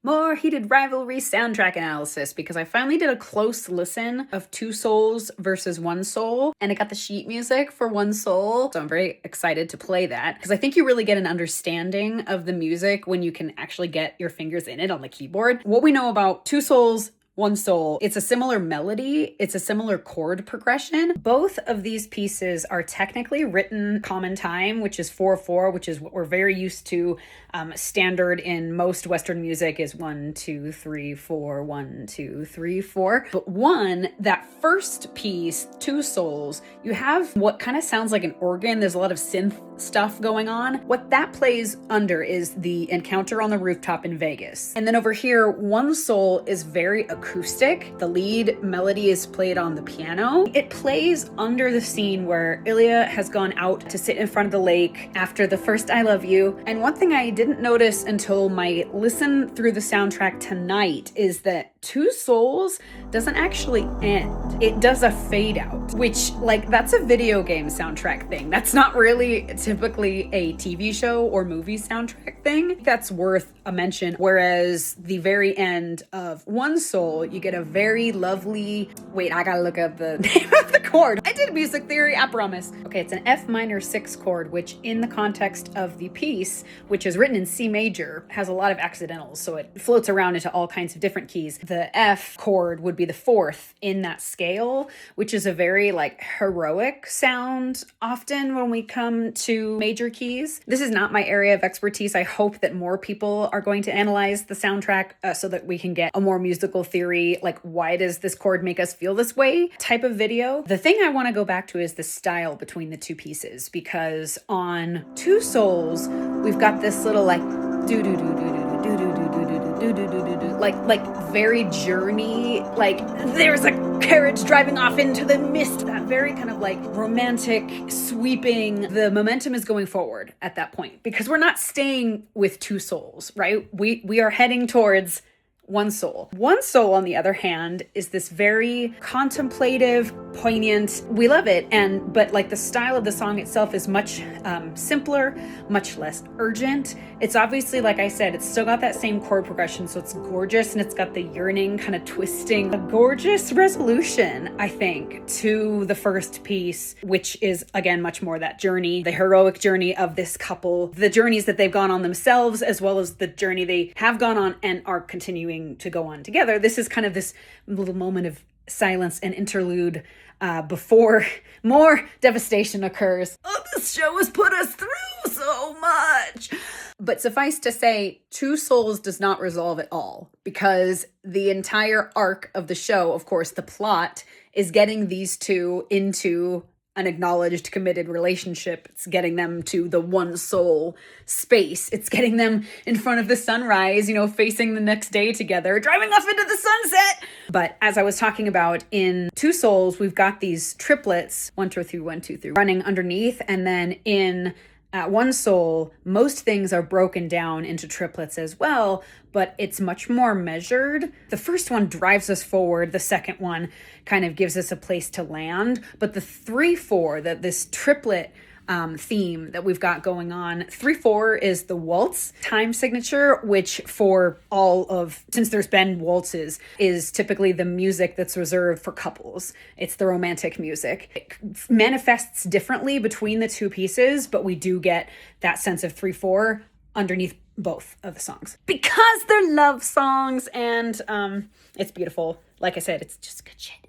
more Heated Rivalry soundtrack analysis, because I finally did a close listen of Two Souls versus One Soul, and it got the sheet music for One Soul, so I'm very excited to play that, because I think you really get an understanding of the music when you can actually get your fingers in it on the keyboard. What we know about Two Souls, One Soul, it's a similar melody, it's a similar chord progression. Both of these pieces are technically written common time, which is 4/4, which is what we're very used to. Standard in most Western music is 1, 2, 3, 4, 1, 2, 3, 4. But that first piece, Two Souls, you have what kind of sounds like an organ. There's a lot of synth stuff going on. What that plays under is the encounter on the rooftop in Vegas. And then over here, One Soul is very acoustic. The lead melody is played on the piano. It plays under the scene where Ilya has gone out to sit in front of the lake after the first I Love You. And one thing I didn't notice until my listen through the soundtrack tonight is that Two Souls doesn't actually end. It does a fade out, which, like, that's a video game soundtrack thing. That's not really typically a TV show or movie soundtrack thing. That's worth a mention. Whereas the very end of One Soul, you get a very lovely, wait, I gotta look up the name of the chord. I did music theory, I promise. Okay, it's an F minor 6 chord, which in the context of the piece, which is written in C major, has a lot of accidentals. So it floats around into all kinds of different keys. The F chord would be the 4th in that scale, which is a very like heroic sound often when we come to major keys. This is not my area of expertise. I hope that more people are going to analyze the soundtrack so that we can get a more musical theory, like why does this chord make us feel this way type of video. The thing I want to go back to is the style between the two pieces, because on Two Souls, we've got this little like do do do do do do do do do do do do do do, like very Journey, like there's a carriage driving off into the mist, that very kind of like romantic sweeping. The momentum is going forward at that point because we're not staying with Two Souls, right? We are heading towards One Soul. One Soul, on the other hand, is this very contemplative, poignant, we love it, but like the style of the song itself is much simpler, much less urgent. It's obviously, like I said, it's still got that same chord progression, so it's gorgeous, and it's got the yearning kind of twisting. A gorgeous resolution, I think, to the first piece, which is, again, much more that journey, the heroic journey of this couple, the journeys that they've gone on themselves, as well as the journey they have gone on and are continuing to go on together. This is kind of this little moment of silence and interlude before more devastation occurs. Oh, this show has put us through so much. But suffice to say, Two Souls does not resolve at all, because the entire arc of the show, of course, the plot is getting these two into an acknowledged committed relationship. It's getting them to the One Soul space. It's getting them in front of the sunrise, facing the next day together, driving off into the sunset. But as I was talking about, in Two Souls, we've got these triplets, 1, 2, 3, 1, 2, 3, running underneath. And then in One Soul, most things are broken down into triplets as well, but it's much more measured. The first one drives us forward. The second one kind of gives us a place to land. But the 3/4, this triplet theme that we've got going on, 3/4 is the waltz time signature, which since there's been waltzes, is typically the music that's reserved for couples. It's the romantic music. It manifests differently between the two pieces, but we do get that sense of 3/4 underneath both of the songs because they're love songs, and it's beautiful. Like I said, it's just good shit.